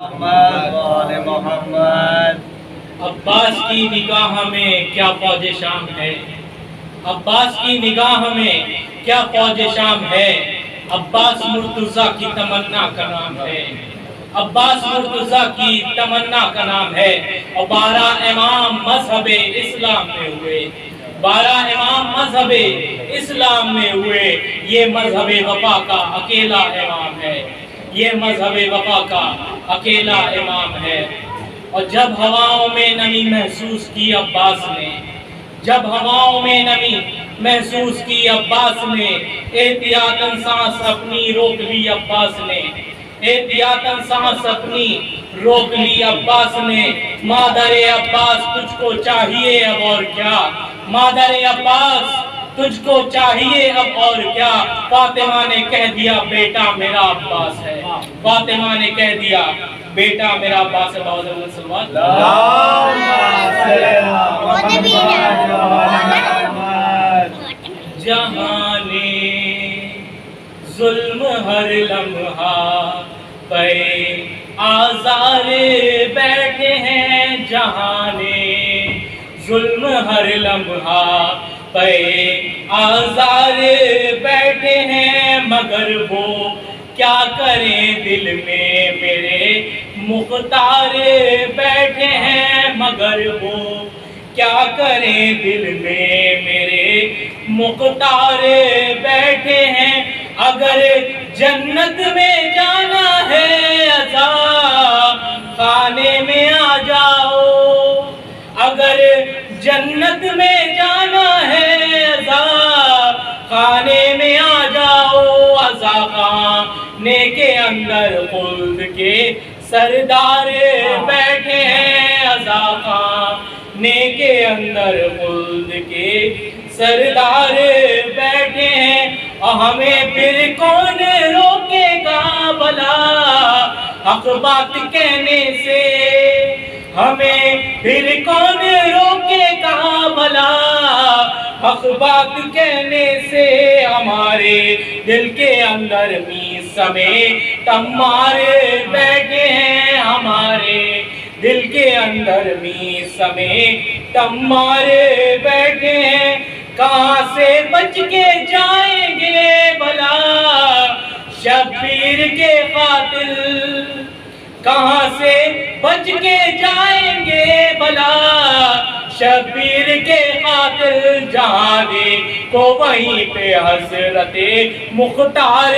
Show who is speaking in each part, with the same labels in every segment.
Speaker 1: محمد
Speaker 2: عباس کی نگاہ میں کیا فوج شام ہے، عباس کی نگاہ میں کیا فوج شام ہے، عباس مرتضیٰ کی تمنا کا نام ہے، عباس مرتضیٰ کی تمنا کا نام ہے۔ اور 12 امام مذہب اسلام میں ہوئے، 12 امام مذہب اسلام میں ہوئے، یہ مذہب وفا کا اکیلا امام ہے، یہ مذہب وفا کا اکیلا امام ہے۔ اور جب ہواؤں میں نمی محسوس کی عباس نے، جب ہواؤں میں نمی محسوس کی عباس نے، احتیاطاً سانس اپنی روک لی عباس نے، احتیاطاً سانس اپنی روک لی عباس نے۔ مادر عباس تجھ کو چاہیے اب اور کیا، مادر عباس تجھ کو چاہیے اب اور کیا۔ فاطمہ نے کہہ دیا بیٹا میرا عباس ہے، فاطمہ نے کہہ دیا بیٹا میرا عباس ہے۔ بہت سلوات جہاں نے ظلم ہر لمحہ پہ آزار بیٹھے ہیں، جہاں نے ظلم ہر لمحہ پہ آزار بیٹھے ہیں، مگر وہ کیا کریں دل میں میرے مختار بیٹھے ہیں، مگر وہ کیا کریں دل میں میرے مختار بیٹھے ہیں۔ اگر جنت میں جانا ہے عذاب خانے میں آ جاؤ، اگر جنت میں جانا ہے عذاب خانے میں آ جاؤ۔ عذاب خانے کے اندر خلد کے سردار بیٹھے ہیں، عذاب خانے کے اندر خلد کے سردار بیٹھے ہیں۔ اور ہمیں پھر کون روکے گا بھلا حق بات کہنے سے، ہمیں پھر کون روکے گا بھلا حق بات کہنے سے۔ ہمارے دل کے اندر میثم تمار بیٹھے ہیں، ہمارے دل کے اندر میثم تمار بیٹھے ہیں۔ کہاں سے بچ کے جائیں گے بھلا شبیر کے قاتل، کہاں سے بچ کے جائیں گے بھلا شبیر کے قاتل۔ جہاں دیکھو وہیں پہ حضرت مختار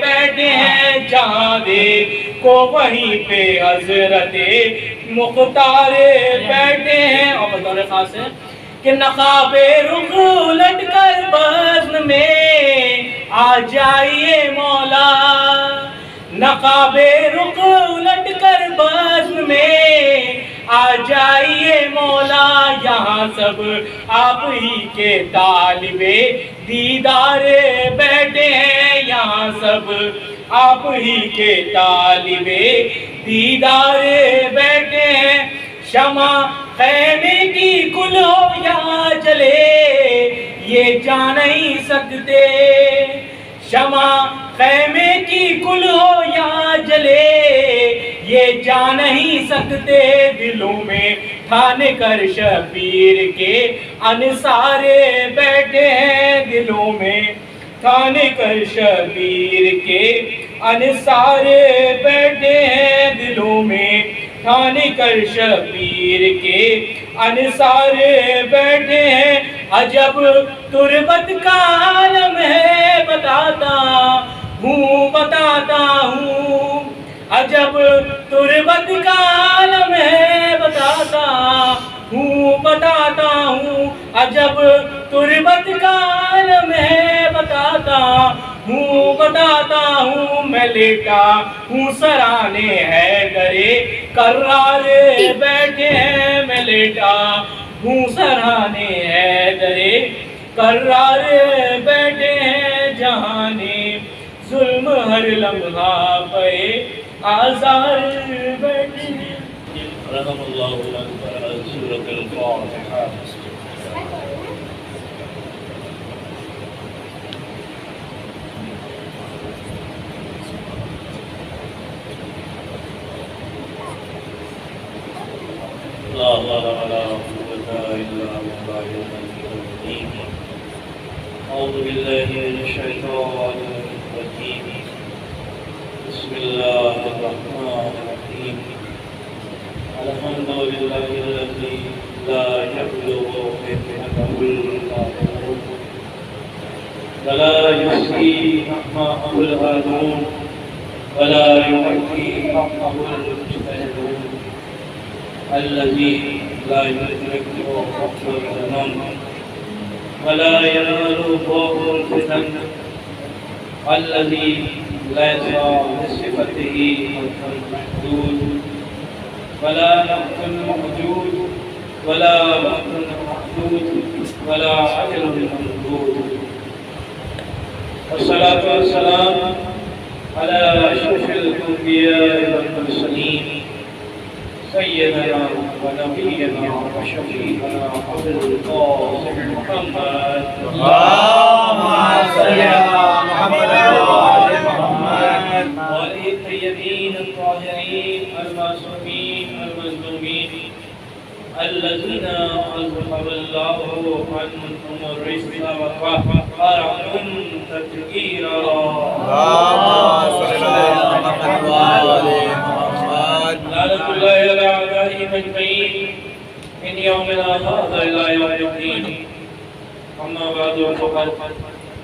Speaker 2: بیٹھے ہیں، جہاں دیکھو وہیں پہ حضرت مختار بیٹھے ہیں۔ اور بطور خاص ہے کہ نقاب رخ الٹ کر بزم میں آ جائیے مولا، نقاب رخ الٹ کر بزم میں آ جائیے مولا۔ یہاں سب آپ ہی کے طالب دیدار بیٹھے ہیں، یہاں سب آپ ہی کے طالب دیدار بیٹھے ہیں۔ شمع خیمے کی کل ہو یا جلے یہ جان نہیں سکتے، شمع خیمے کی کل ہو یا جلے یہ جان نہیں سکتے۔ دلوں میں ٹھان کر شبیر کے انصار بیٹھے ہیں، دلوں میں ٹھان کر شبیر کے انصار بیٹھے ہیں، دلوں میں ٹھان کر شبیر کے انصار بیٹھے ہیں۔ عجب تربت کا عالم ہے بتاتا ہوں، بتاتا ہوں، عجب تربت کا عالم ہے بتاتا ہوں، بتاتا ہوں، عجب تربت کا عالم ہے بتاتا ہوں، بتاتا ہوں۔ میں لیٹا ہوں سرانے حیدر کرار بیٹھے ہیں، میں لیٹا ہوں سرانے حیدر کرار بیٹھے ہیں، جہاں نے ظلم ہر لمحہ پہ آزار بیٹھے ہیں۔
Speaker 3: رحم اللہ سورۃ الفاتحہ۔ لا حول ولا قوة إلا بالله العظيم. أعوذ بالله من الشيطان الرجيم. بسم الله الرحمن الرحيم. الحمد لله الذي لا يبلغ حكمته القادرون ولا يحصي حكمه الهادون ولا يحصي حكمه المجتهدون الذي لا يدركه حكم الزمان ولا ينال ضوء الفتن الذي ليس بصفته محدود ولا وقت موجود ولا وقت محدود ولا عجل ممدود. والصلاة والسلام على أشرف الأنبياء والمرسلين سيدنا ونبينا وشفيعنا أبي القاسم محمد.
Speaker 1: اللهم صل على محمد وعلى محمد
Speaker 3: وآله الطيبين الطاهرين المعصومين المظلومين الذين أذهب الله عنهم الرجس وطهرهم تطهيرا.
Speaker 1: اللهم صل على محمد وعلى محمد.
Speaker 3: لعنة الله على أعدائهم أجمعين من يومنا هذا إلى يوم الدين. أما بعد فقد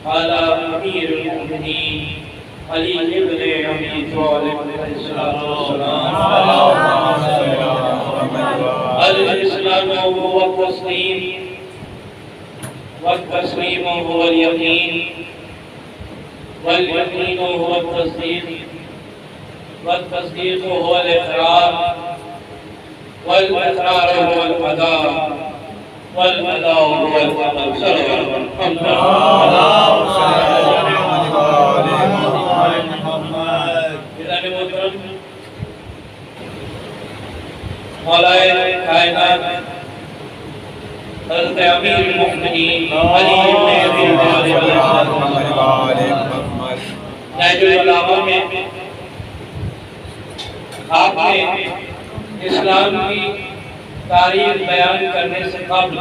Speaker 3: قال أمير المؤمنين علي بن أبي طالب عليه الصلاة والسلام: الإسلام هو التسليم والتسليم هو اليقين واليقين هو التصديق والتصديق هو الإقرار والإقرار هو الأداء والأداء هو العمل. صلى الله عليه وسلم. مولانا کائنات حضرت امیر المؤمنین علی بن ابی طالب نہج البلاغہ میں آپ نے اسلام کی تاریخ بیان کرنے سے قبل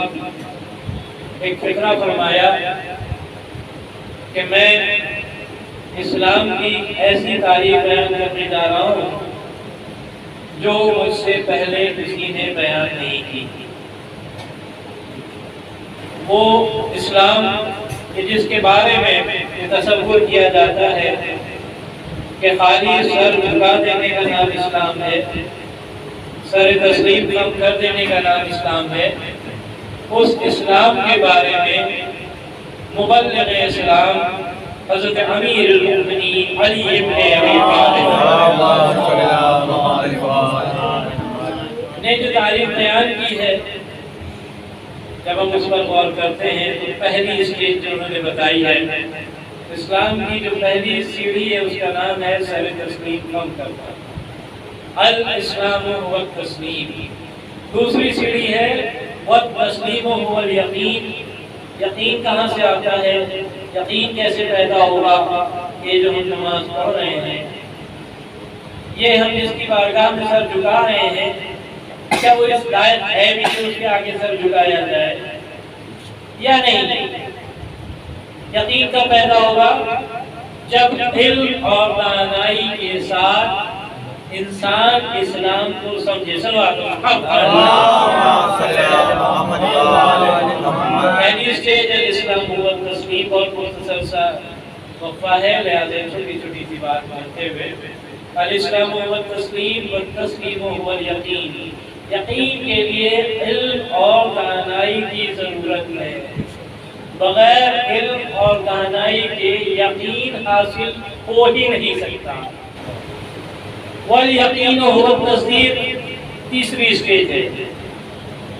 Speaker 3: ایک فکرہ فرمایا کہ میں اسلام کی ایسی تاریخ بیان کرنے جا رہا ہوں جو مجھ سے پہلے کسی نے بیان نہیں کی. وہ اسلام جس کے بارے میں تصور کیا جاتا ہے کہ خالی سر جھکا دینے کا نام اسلام ہے، سر تسلیم کم کر دینے کا نام اسلام ہے، اس اسلام کے بارے میں مبلغ اسلام حضرت امیر المؤمنین علی بن ابی طالب نے جو تاریخ بیان کی ہے، جب ہم اس پر غور کرتے ہیں تو پہلی اسٹیج جو انہوں نے بتائی ہے اسلام کی، جو پہلی سیڑھی ہے اس کا نام ہے سر تسلیم کم کرنا. الاسلام هو التسلیم. دوسری سیڑھی ہے والتسلیم هو الیقین. یقین کہاں سے آتا ہے؟ یقین کیسے پیدا ہوگا؟ یہ جو ہم نماز پڑھ رہے ہیں، یہ ہم جس کی بارگاہ میں سر جھکا رہے ہیں، کیا وہ اس لائق ہے بھی کہ اس کے آگے سر جھکایا جائے یا نہیں؟ یقین کا پیدا ہوگا جب علم اور دانائی کے ساتھ انسان اسلام کو سمجھے. پہلی اسٹیج الاسلام هو التسلیم، اور مختصر سا وقفہ ہے لہذا چھوٹی چھوٹی سی بات کرتے ہوئے الاسلام هو التسلیم والتسلیم هو الیقین. یقین کے لیے علم اور دانائی کی ضرورت ہے. بغیر علم اور دانائی کے یقین حاصل ہو ہی نہیں سکتا. والیقین هو التصدیق تیسری اسٹیج ہے.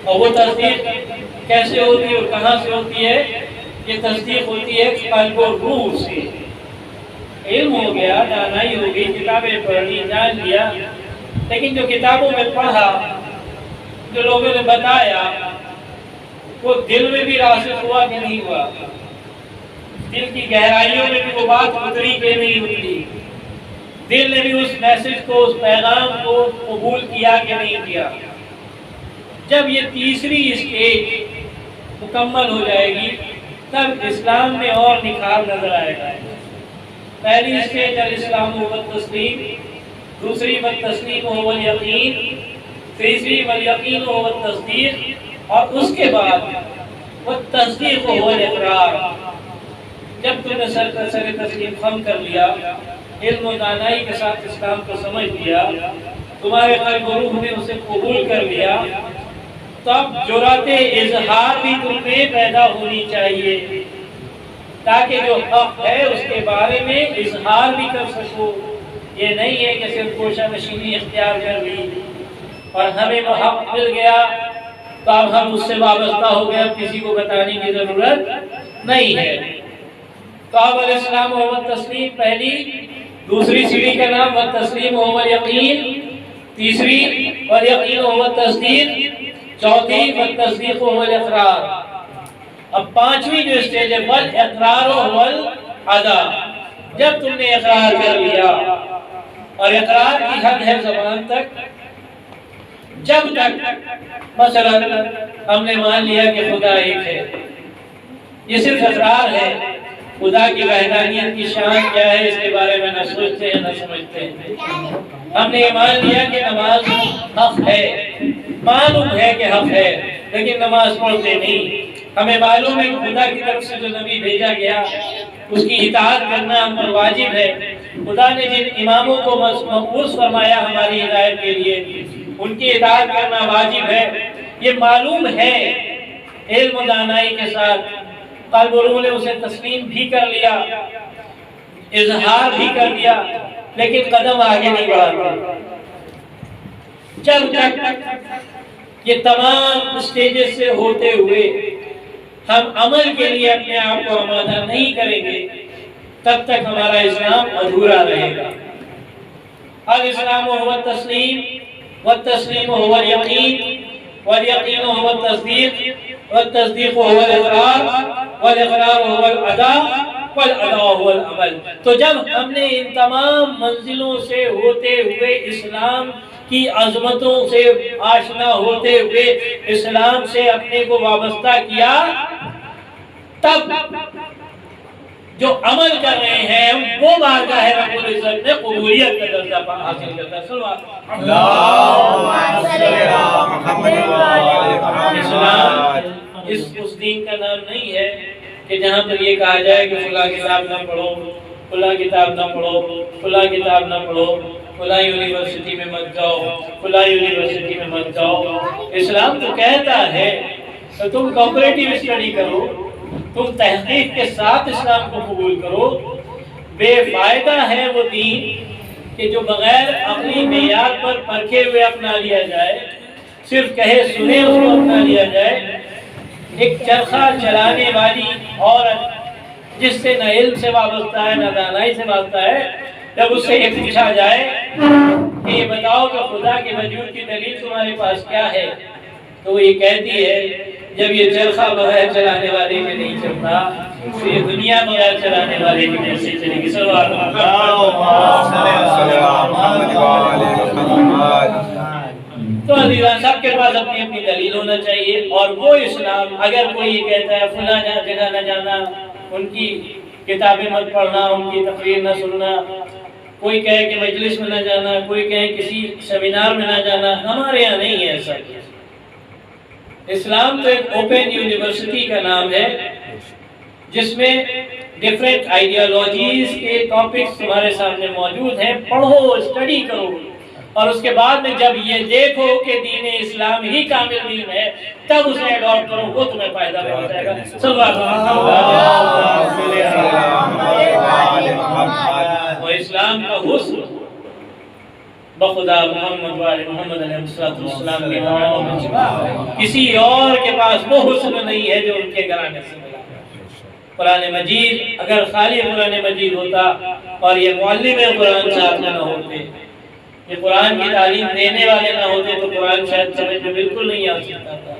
Speaker 3: اور وہ تصدیق کیسے ہوتی ہے اور کہاں سے ہوتی ہے؟ یہ تصدیق ہوتی ہے قلب و روح سے. علم ہو گیا، دانائی ہو گئی، کتابیں پڑھی، جان لیا، لیکن جو کتابوں میں پڑھا، جو لوگوں نے بتایا، وہ دل میں بھی راسخ ہوا کہ نہیں ہوا؟ دل کی گہرائیوں میں بھی وہ بات اتری کہ نہیں اتری؟ دل نے بھی اس میسج کو، اس پیغام کو قبول کیا کہ نہیں کیا؟ جب یہ تیسری اسٹیج مکمل ہو جائے گی تب اسلام میں اور نکھار نظر آئے گا۔ پہلی اسٹیج الاسلام والتسلیم، دوسری والتسلیم والیقین، تیسری والیقین والتصدیق، اور اس کے بعد والتصدیق والاقرار۔ جب تم نے سر تسلیم خم کر لیا، علم و دانائی کے ساتھ اسلام کو سمجھ لیا، تمہارے قلب و روح نے اسے قبول کر لیا، تب جرأت اظہار بھی تم میں پیدا ہونی چاہیے تاکہ جو حق ہے اس کے بارے میں اظہار بھی کر سکو۔ یہ نہیں ہے کہ صرف کوشہ نشینی اختیار کر لی اور ہمیں وہ حق مل گیا تو اب ہم اس سے وابستہ ہو گئے، اب کسی کو بتانے کی ضرورت نہیں ہے۔ تو اب الاسلام و تسلیم پہلی، دوسری سیڑھی کا نام والتسلیم والیقین، تیسری والیقین والتصدیق، چوتھی والتصدیق والاقرار۔ اب پانچویں جو اسٹیج ہے والاقرار والادا۔ جب تم نے اقرار کر لیا، اور اقرار کی حد ہے زبان تک، جب تک مثلا ہم نے مان لیا کہ خدا ایک ہے، یہ صرف اقرار ہے، خدا کی وحدانیت کی شان کیا ہے اس کے بارے میں نہ سوچتے ہیں نہ سمجھتے ہیں۔ ہم نے یہ مان لیا کہ نماز حق ہے، معلوم ہے کہ حق ہے، لیکن نماز پڑھتے نہیں۔ ہمیں معلوم ہے کہ خدا کی طرف سے جو نبی بھیجا گیا اس کی اطاعت کرنا ہم پر واجب ہے۔ خدا نے جن اماموں کو مبعوث فرمایا ہماری ہدایت کے لیے، ان کی اطاعت کرنا واجب ہے، یہ معلوم ہے۔ علم و دانائی کے ساتھ قلب و روح نے اسے تسلیم بھی کر لیا، اظہار بھی کر دیا، لیکن قدم آگے نہیں بڑھاتے جب تک یہ تمام اسٹیجز سے ہوتے ہوئے ہم عمل کے لیے اپنے آپ کو آمادہ نہیں کریں گے، تب تک ہمارا اسلام ادھورا رہے گا۔ الاسلام هو التسلیم، والتسلیم هو الیقین، والیقین هو التصدیق، والتصدیق هو الاقرار، والاقرار هو الادا، والادا هو العمل۔ تو جب ہم نے ان تمام منزلوں سے ہوتے ہوئے اسلام کی عظمتوں سے آشنا ہوتے ہوئے اسلام سے اپنے کو وابستہ کیا، تب جو عمل کر رہے ہیں وہ بارگاہ رب العزت نے قبولیت کا درجہ حاصل کرتا ہے۔ اسلام اس دین کا نام نہیں ہے کہ جہاں پر یہ کہا جائے کہ فلاں کتاب نہ پڑھو، فلاں کتاب نہ پڑھو، فلاں کتاب نہ پڑھو، فلاں یونیورسٹی میں مت جاؤ، فلاں یونیورسٹی میں مت جاؤ۔ اسلام تو کہتا ہے کہ تم کوپریٹیو اسٹڈی کرو، تم تحقیق کے ساتھ اسلام کو قبول کرو۔ بے فائدہ ہے وہ دین کہ جو بغیر اپنی معیار پر پرکھے ہوئے اپنا لیا جائے، صرف کہے سنے اس کو اپنا لیا جائے۔ ایک چرخہ چلانے والی عورت جس سے نہ علم سے وابستہ ہے نہ دانائی سے وابستہ ہے، جب اس سے یہ پوچھا جائے کہ یہ بتاؤ کہ خدا کے وجود کی دلیل تمہارے پاس کیا ہے، تو وہ یہ کہتی ہے جب یہ چرخہ بغیر چلانے والے کے نہیں چلتا تو یہ دنیا بغیر چلانے والے کی کیسے چلے گی؟ تو عزیزان سب کے پاس اپنی اپنی دلیل ہونا چاہیے، اور وہ اسلام اگر کوئی یہ کہتا ہے فلاں جگہ نہ جانا، ان کی کتابیں مت پڑھنا، ان کی تقریر نہ سننا، کوئی کہے کہ مجلس میں نہ جانا، کوئی کہے کسی سیمینار میں نہ جانا، ہمارے یہاں نہیں ہے ایسا۔ اسلام تو ایک اوپن یونیورسٹی کا نام ہے جس میں ڈیفرنٹ آئیڈیالوجیز کے ٹاپکس تمہارے سامنے موجود ہیں، پڑھو، اسٹڈی کرو، اور اس کے بعد میں جب یہ دیکھو کہ دین اسلام ہی کامل دین ہے تب اسے اڈاپٹ کرو، وہ تمہیں فائدہ پہنچائے گا۔ وہ اسلام کا حسن بخدا محمد وآل محمد علیہ السلام کے گھرانوں میں چھپا، کسی اور کے پاس وہ حسن نہیں ہے جو ان کے گھرانے سے ملا۔ قرآن مجید اگر خالی قرآن مجید ہوتا اور یہ معلم قرآن صاحب نہ ہوتے، یہ قرآن کی تعلیم دینے والے نہ ہوتے، تو قرآن شاید سمجھ میں بالکل نہیں آ سکتا تھا،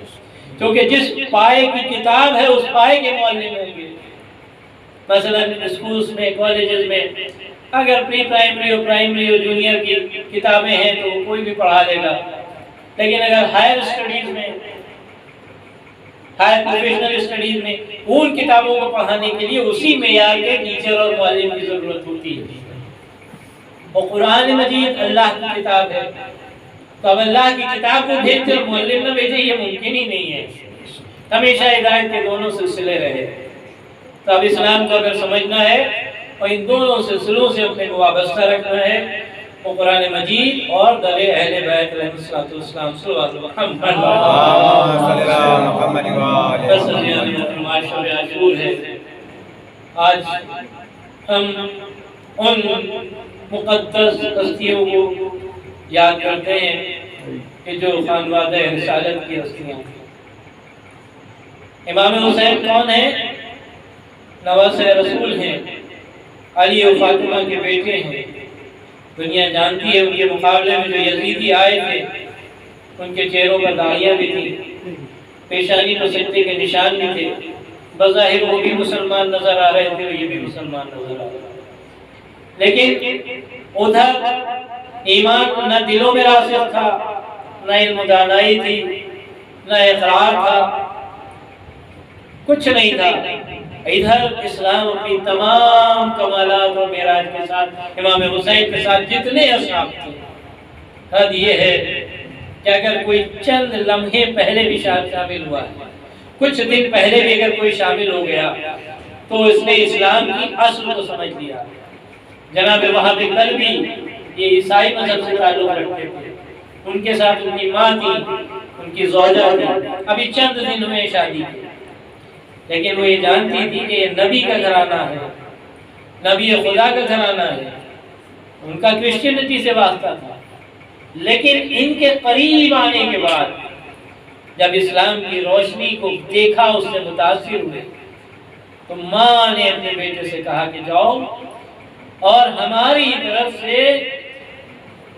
Speaker 3: کیونکہ جس پائے کی کتاب ہے اس پائے کے معلم ہوں گے۔ مثلا اسکولز میں، کالجز میں اگر پری پرائمری اور پرائمری اور جونیئر کی کتابیں ہیں تو کوئی بھی پڑھا لے گا، لیکن اگر ہائر اسٹڈیز میں، ہائر پروفیشنل اسٹڈیز میں ان کتابوں کو پڑھانے کے لیے اسی معیار کے ٹیچر اور معلم کی ضرورت ہوتی ہے۔ اور قرآن مجید اللہ کی کتاب ہے، تو اب اللہ کی کتاب کو بھیجتے اور معلم نہ بھیجے یہ ممکن ہی نہیں ہے۔ ہمیشہ ہدایت کے دونوں سلسلے رہے، تو اب اسلام کو اگر سمجھنا ہے اور ان دونوں سلسلوں سے اپنے کو وابستہ رکھنا ہے، وہ قرآن مجید اور در اہل بیت علیہ السلام صلوات محمد عاشور ہے۔ آج ہم ان مقدس ہستیوں کو یاد کرتے ہیں کہ جو خانوادہ رسالت کی ہستیاں ہیں۔ امام حسین کون ہیں؟ نواسۂ رسول ہیں، علی و فاطمہ کے بیٹے ہیں۔ دنیا جانتی ہے ان کے مقابلے میں جو یزیدی آئے تھے ان کے چہروں پر داڑیاں بھی تھیں، پیشانی پر سجدے کے نشان بھی تھے، بظاہر وہ بھی مسلمان نظر آ رہے تھے اور یہ بھی مسلمان نظر آ رہے تھے، لیکن ادھر ایمان نہ دلوں میں راسخ تھا، نہ علم و دانائی تھی، نہ اقرار تھا، کچھ نہیں تھا۔ ادھر اسلام اپنی تمام کمالات اور معراج کے ساتھ امام حسین کے ساتھ جتنے اصحاب تھے، حد یہ ہے کہ اگر کوئی چند لمحے پہلے بھی شامل ہوا ہے، کچھ دن پہلے بھی اگر کوئی شامل ہو گیا تو اس نے اسلام کی اصل کو سمجھ لیا۔ جناب وہاب کلبی یہ عیسائی مذہب سے تعلق رکھتے تھے، ان کے ساتھ ان کی ماں تھی، ان کی زوجہ تھی، ابھی چند دن میں شادی کی، لیکن وہ یہ جانتی تھی کہ یہ نبی کا گھرانہ ہے، نبی خدا کا گھرانہ ہے، ان کا کرسچینٹی سے واسطہ تھا، لیکن ان کے قریب آنے کے بعد جب اسلام کی روشنی کو دیکھا، اس سے متاثر ہوئے، تو ماں نے اپنے بیٹے سے کہا کہ جاؤ اور ہماری طرف سے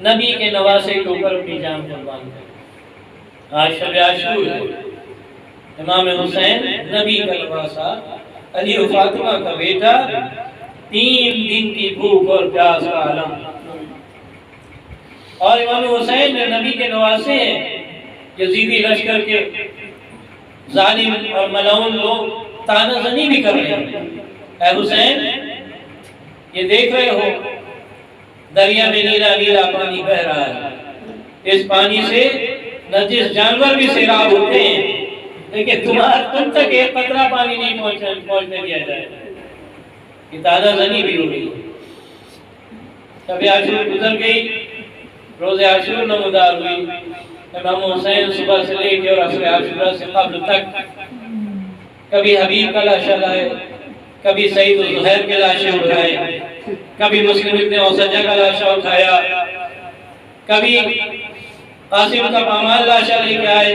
Speaker 3: نبی کے نواسے کے اوپر اپنی جان قربان کرو۔ آج شب عاشور ہے، امام حسین نبی کا نواسا، علی و فاطمہ کا بیٹا، 3 دن کی بھوک اور پیاس کا عالم، اور امام حسین نبی کے نواسے ہیں۔ یزیدی لشکر کے ظالم اور ملعون لوگ طعنہ زنی بھی کر رہے ہیں، اے حسین یہ دیکھ رہے ہو دریا میں نیلا نیلا پانی بہ رہا ہے، اس پانی سے نجس جانور بھی سیراب ہوتے ہیں، لیکن تم تک ایک قطرہ پانی نہیں پہنچنے دیا جائے، یہ طعنہ زنی بھی ہو رہی ہے۔ شب عاشور گزر گئی، روز عاشور نمودار ہوئی، امام حسین صبح سے لے کے اور عصر عاشورہ سے قبل تک کبھی حبیب کا لاشا لائے، کبھی سعید و زہیر کے لاشے اٹھائے، کبھی مسلم ابن اوسجہ کا لاشا اٹھایا، کبھی قاسم کا پامال لاشا لے کے آئے،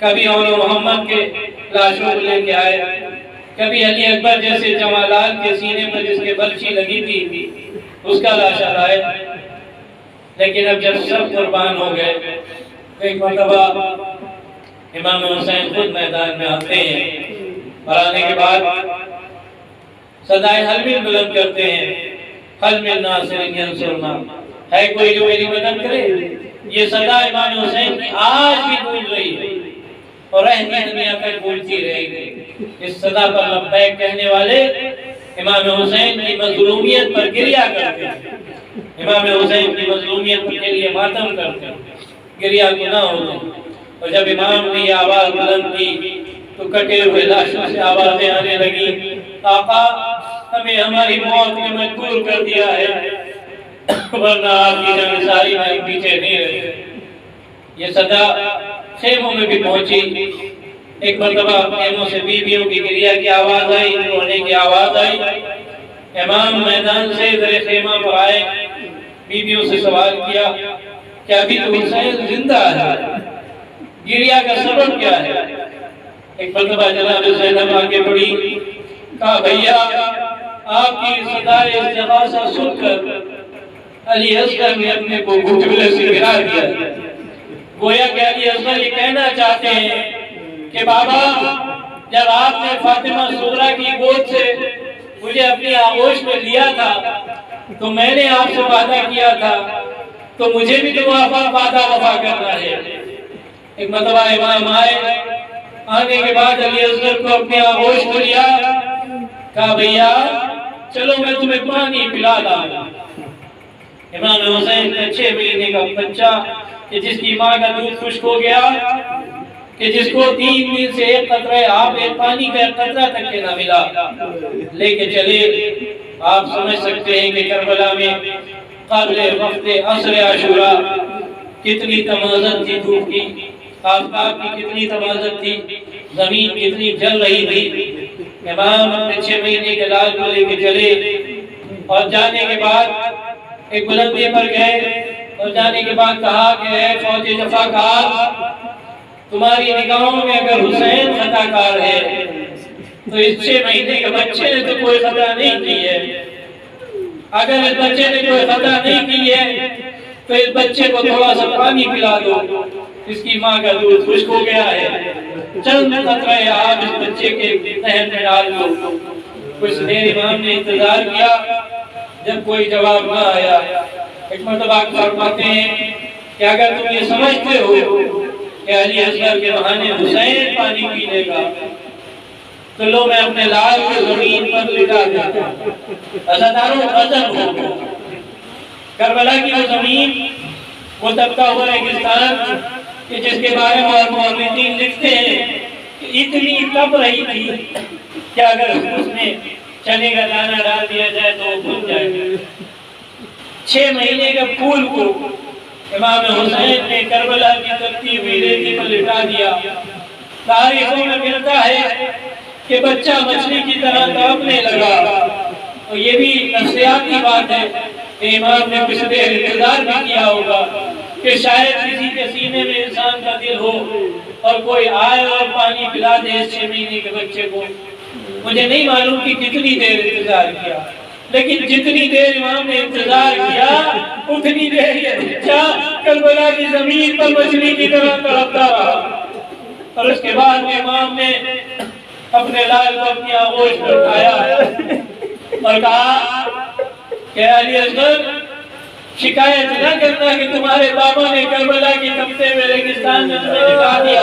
Speaker 3: کبھی اول محمد کے لاشوں کو لے کے آئے، کبھی علی اکبر جیسے جمالات کے سینے پر جس کے برچی لگی تھی اس کا لاشا لائے۔ لیکن اب جب سب قربان ہو گئے، ایک مرتبہ امام حسین خود میدان میں آتے ہیں، اور آنے کے بعد صدائے حلمل بلند کرتے ہیں، حل من ناصر ینصرنا، ہے کوئی جو میری مدد کرے؟ یہ صدا امام حسین کی آج بھی گونج رہی ہے اور رہتی دنیا تک گونجتی رہے گی۔ اس صدا پر لبیک کہنے والے امام حسین کی مظلومیت پر گریہ کرتے ہیں، امام حسین کی مظلومیت کے لیے ماتم کرتے ہیں، گریہ گناہ ہوتے ہیں۔ اور جب امام نے یہ آواز بلند کی تو کٹے ہوئے لاشوں سے آوازیں آنے لگی، آقا ہمیں ہماری موت میں مجبور کر دیا ہے، ورنہ آپ کی جانثاری میں پیچھے نہیں رہے۔ یہ صدا خیموں میں بھی پہنچی، ایک مرتبہ خیموں سے بیویوں کی گریہ کی آواز آئی، رونے کی آواز آئی، امام میدان سے در خیمہ پر آئے، بیویوں سے سوال کیا کہ ابھی تو حسین زندہ ہے، گریہ کا سبب کیا ہے؟ ایک مرتبہ جناب زینب آگے بڑھی، کہا بھیا آپ کی صدائے استغاثہ سن کر علی اصغر نے اپنے کو گھٹنے سے گرا دیا، گویا کہ علی اصغر یہ کہنا چاہتے ہیں کہ بابا جب آپ نے فاطمہ صغریٰ کی گود سے مجھے اپنی آغوش میں لیا تھا تو میں نے آپ سے وعدہ کیا تھا تو مجھے بھی تو وعدہ وفا کرنا ہے۔ ایک مرتبہ امام آئے، آنے کے بعد علی اصغر کو اپنے آغوش کو لیا، کہا بھیا چلو میں تمہیں پانی پلا لاؤں۔ امام حسین کا 6 مہینے کا بچہ کہ جس کی ماں کا دودھ خشک ہو گیا، کہ جس کو 3 دن سے ایک قطرہ آب ایک پانی کا قطرہ تک کے نہ ملا، لے کے چلے۔ آپ سمجھ سکتے ہیں کہ کربلا میں قبل وقت عصر عاشورہ کتنی تمازت تھی، دھوپ کی، آفتاب کی کتنی تمازت تھی، زمین کتنی جل رہی تھی۔ امام اپنے 6 مہینے کے لال کو لے کے چلے، اور جانے کے بعد ایک بلندی پر گئے، اور جانے کے بعد کہا کہ اے فوج جفاکار، تمہاری نگاہوں میں اگر حسین خطا کار ہے تو اس 6 مہینے کے بچے نے تو کوئی خطا نہیں کی ہے۔ اگر اس بچے نے کوئی خطا نہیں کی ہے تو اس بچے کو تھوڑا سا پانی پلا دو، اس کی ماں کا دودھ خشک ہو گیا ہے، چند قطرہ آب اس بچے کے ذہن میں ڈال دو۔ کچھ دیر امام نے انتظار کیا، جب کوئی جواب نہ آیا، ایک مرتبہ فرماتے ہیں کہ اگر تم یہ سمجھتے ہو کہ علی اصغر کے بہانے حسین پانی پی لے گا تو لو میں اپنے لال کو زمین پر لٹا دیتا ہوں۔ عزاداروں غضب ہو، کربلا کی وہ زمین، وہ دبتا ہوا ریگستان کہ جس کے بارے میں مورخین لکھتے ہیں کہ اتنی تپ رہی تھی کہ اگر اس میں چنے کا دانہ ڈال دیا جائے تو وہ بھول جائے گا۔ 6 مہینے کے پھول کو امام حسین نے کربلا کی تپتی ہوئی ریتی پر لٹا دیا۔ تاریخوں میں ملتا ہے کہ بچہ مچھلی کی طرح تڑپنے لگا، تو یہ بھی نفسیاتی بات ہے کہ امام نے کچھ دیر انتظار بھی کیا ہوگا کہ شاید کسی کے سینے میں انسان کا دل ہو اور کوئی آئے اور پانی پلا دے اس 6 مہینے کے بچے کو۔ مجھے نہیں معلوم کہ کتنی دیر انتظار کیا، لیکن جتنی دیر امام نے انتظار کیا اتنی دیر یہ بچہ کربلا کی زمین پر مچھلی کی طرح تڑپتا رہا۔ اور اس کے بعد امام نے اپنے لال کو اپنی آغوش پر اٹھایا اور کہا کہ علی اصغر شکایت نہ کرنا کہ تمہارے بابا نے کربلا کی تپتے ہوئے ریگستان میں تمہیں نکال دیا،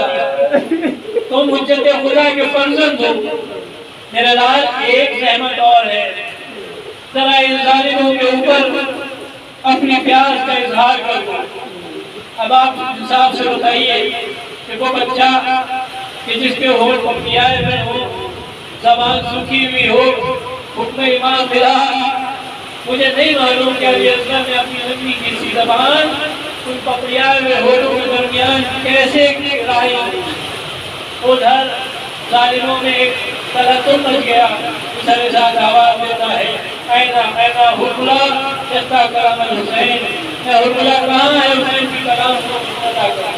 Speaker 3: تم حجت خدا کے فرزند ہو۔ میرا لال ایک زحمت اور ہے، ذرا ان ظالموں کے اوپر اپنی پیاس کا اظہار کر دو۔ اب آپ انصاف سے بتائیے کہ وہ بچہ کہ جس کے ہونٹ پپیائے ہوئے ہو، زبان سوکھی ہوئی ہو، حکم امام ملا، مجھے نہیں معلوم کہ علی اصغر نے اپنی لمبی کی سی زبان ان پپیائے ہوئے ہونٹوں کے درمیان کیسے لائی۔ ادھر ظالموں میں ایک تلطم مچ گیا، سر ساتھ آواز دیتا ہے اینا اینا حرملہ جستا کرام الحسین، میں حرملہ کہاں ہے حسین کی کلام کو ادا کرا۔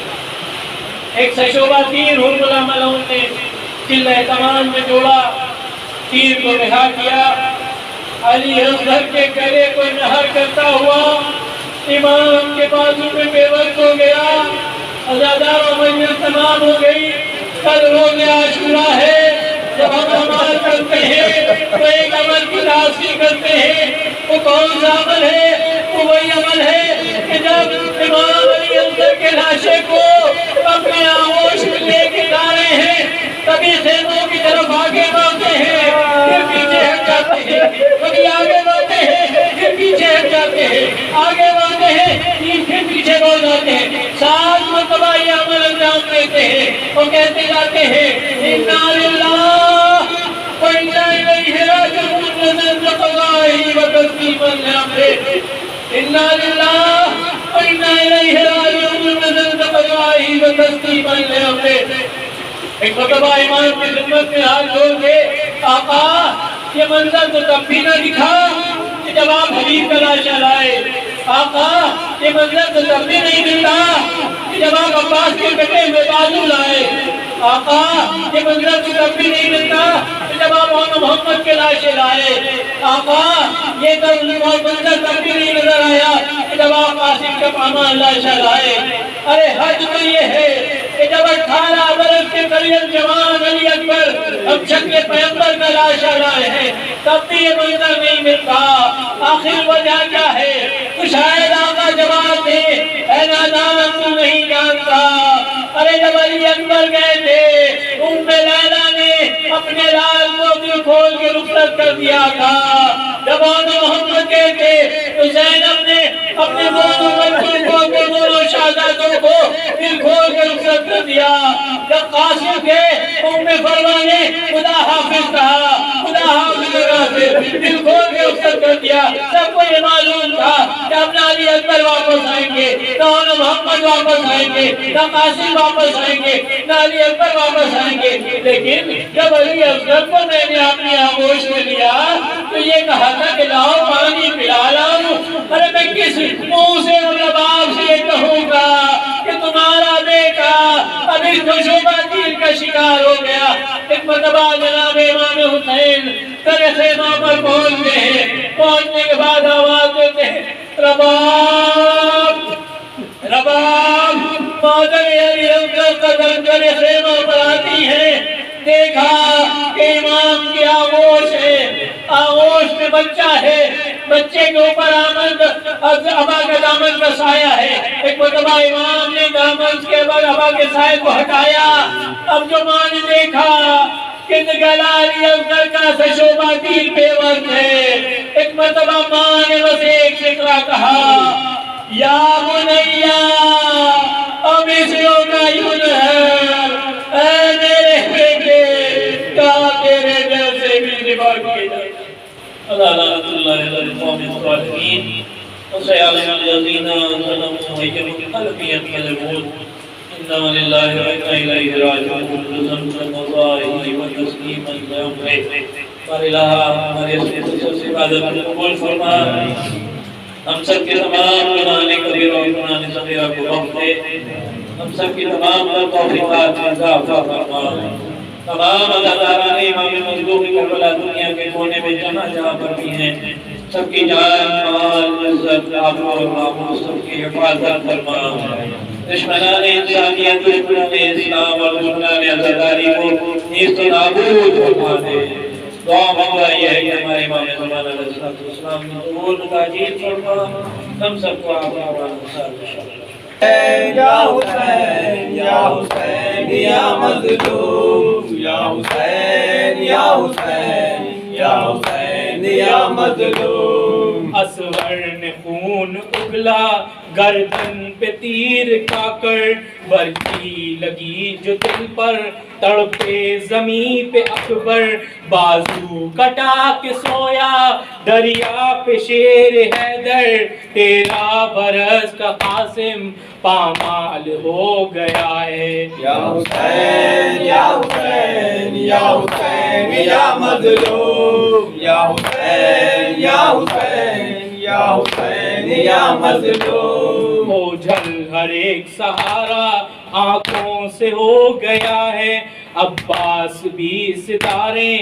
Speaker 3: ایک سشوبہ تیر حرملہ ملعون نے قلعہ تمام میں جوڑا، تیر کو رہا کیا، علی اصغر کے گلے کو نہر کرتا ہوا امام کے بازو میں بے وقت ہو گیا۔ عزاداروں مجلس تمام ہو گئی، کل روز عاشورہ ہے، جب ہم عمل کرتے ہیں تو ایک عمل کی تحصیل کرتے ہیں، وہ کون سا عمل ہے؟ وہ وہی عمل ہے کہ جب امام علی اصغر کے لاشے کو اپنے آغوش میں لے کے جا رہے ہیں کبھی خیموں کی طرف آگے بڑھتے ہیں پھر پیچھے ہٹ جاتے ہیں، کبھی آگے بڑھتے ہیں پھر پیچھے ہٹ جاتے ہیں، آگے بڑھتے ہیں پھر پیچھے بڑھ جاتے ہیں، 7 مرتبہ یہ عمل انجام دیتے ہیں اور کہتے جاتے ہیں اِنَّا لِلَّهِ وَإِنَّا إِلَيْهِ رَاجِعُونَ نَزَلَ قَضَائِهِ وَتَسْلِيمًا لِأَمْرِهِ اِنَّا لِلَّهِ وَإِنَّا إِلَيْهِ رَاجِعُونَ نَزَلَ قَضَائِهِ وَتَسْلِيمًا لِأَمْرِهِ۔ ایک مرتبہ امام کی خدمت میں ہاتھ جوڑ کے آقا یہ منظر تو تب بھی نہ دکھا کہ جب آپ حبیب کا لاشا لائے، آقا یہ منظر تو تب بھی نہیں ملتا کہ جب آپ عباس کے کٹے ہوئے بازو لائے، آقا یہ منظر تو تب بھی نہیں ملتا کہ جب آپ محمد کے لاشے لائے، آقا یہ منظر تب بھی نہیں نظر آیا کہ جب آپ قاسم کا پامان لاشا لائے۔ ارے حج تو یہ ہے کہ جب 18 برس کے قریب جوان علی اکبر ہم شکل پیغمبر کا لاشا لائے ہیں تب بھی یہ منظر نہیں ملتا، آخر وجہ کیا ہے؟ تو شاید آقا جواب دے نادان تو نہیں جانتا. ارے جب علی اکبر گئے تھے ام لیلا نے اپنے لال کو دل کھول کے رخصت کر دیا تھا. جب محمد گئے تھے تو زینب نے اپنے دونوں بچوں کو دونوں شہزادوں کو دل کھول کے رخصت کر دیا. جب قاسم تھے ام فروا نے خدا حافظ کہا, خدا حافظ کہا سے دل کھول کے رخصت کر دیا. سب کو یہ معلوم تھا کہ اپنا علی اکبر واپس آئیں گے, نہ محمد واپس آئیں گے, نہ قاسم واپس آئیں گے, نہ علی اکبر واپس آئیں گے. لیکن جب علی اکبر کو میں نے اپنی آغوش میں لیا تو یہ کہا تھا کہ لاؤ پانی پلا لاؤ. ارے میں کس منہ سے رباب سے یہ کہوں گا کہ تمہارا بیٹا ابھی شعبہ تیر کا شکار ہو گیا. ایک مرتبہ جناب امام حسین ترے خیمہ پر پہنچتے ہیں. پہنچنے کے بعد آواز دیتے ہیں رباب رباب. مادر علی اکبر قدم ترے خیمہ پر آتی ہے. دیکھا کہ امام کی آغوش ہے, آغوش میں بچہ ہے, بچے کے اوپر ابا کا دامن کا سایہ ہے. ایک مرتبہ امام نے دامن کے بعد ابا کے سائے کو ہٹایا. اب جو ماں نے دیکھا کہ گلا علی اکبر کا شعبہ تیر پہ وقت ہے. ایک مرتبہ ماں نے بس ایک فکرہ کہا یا بنیا اب اس کا ینہر, اے میرے بیٹے کہا تیرے جیسے بھی نبھا کے جائے. اللہ علیہ القوم الصالحین وسيعلم الذين ظلموا أي منقلب ينقلبون. إنا لله وإنا إليه راجعون. زمزم وظاهره وتسليما لأمره. الہ ہمارے اس عبادت کو قبول فرما. ہم سب کے تمام گناہ کبیرہ اور گناہ صغیرہ کو بخش دے. ہم سب کی تمام توفیقات میں اضافہ فرما. تمام اداکاران امام مظلوم کربلا دنیا کے کونے میں جہاں پر بھی ہیں, سب کی جان مال عزت آبرو اور ناموس سب کی حفاظت فرما. دشمنان انسانیت, دشمنان اسلام اور دشمنان عزاداری کو نیست و نابود فرما دے. دعا مانگا یہ ہے کہ ہمارے امام زمان علیہ السلام نے ظہور تاجیل فرما. ہم سب کو آپ
Speaker 1: یا حسین یا حسین یا مظلوم, یا حسین یا حسین یا حسین یا مظلوم.
Speaker 2: اصغر نے خون اگلا گردن پہ تیر کا کر, برچی لگی جو دل پر تڑپے زمین پہ اکبر. بازو کٹا کے سویا دریا پہ شیر حیدر, 13 برس کا قاسم پامال ہو گیا ہے.
Speaker 1: یا حسین یا حسین یا حسین یا مظلوم, یا حسین یا حسین یا حسین یا مظلوم.
Speaker 2: اوجھل ہر ایک سہارا آنکھوں سے ہو گیا ہے. عباس بھی ستارے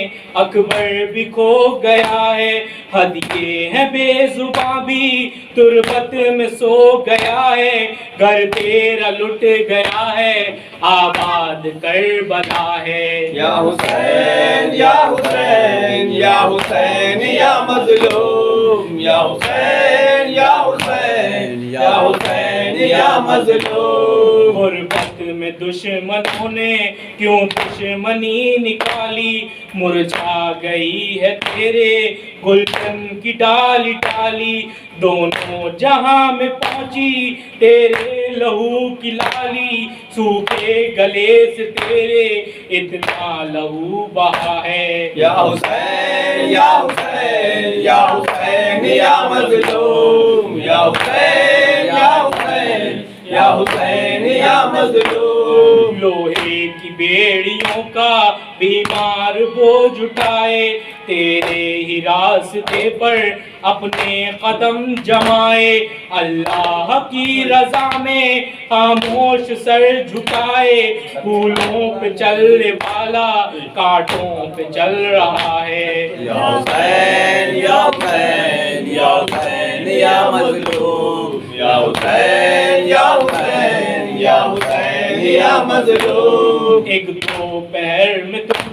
Speaker 2: اکبر بھی کھو گیا ہے. ہدیے ہیں بے زباں بھی تربت میں سو گیا ہے. گھر تیرا لٹ گیا ہے آباد کربلا ہے.
Speaker 1: یا حسین یا حسین یا حسین یا مظلوم, یا حسین یا حسین یا حسین یا مظلوم.
Speaker 2: غربت میں دشمنوں نے کیوں دشمنی نکالی, مرجھا گئی ہے تیرے گلشن کی ڈالی ڈالی. دونوں جہاں میں پہنچی تیرے لہو کی لالی, سوکھے گلے سے تیرے اتنا لہو بہا ہے.
Speaker 1: یا حسین یا حسین یا حسین یا مظلوم, یا حسین یا حسین یا حسین یا مظلوم.
Speaker 2: لوہے کی بیڑیوں کا بیمار بوجھ اٹھائے, تیرے ہی راستے پر اپنے قدم جمائے. اللہ کی رضا میں خاموش سر جھکائے, پھولوں پہ چلنے والا کانٹوں پہ چل رہا ہے.
Speaker 1: یا حسین یا حسین یا حسین یا مظلوم, یا حسین یا حسین یا حسین یا مظلوم.
Speaker 2: ایک دو پہر میں تم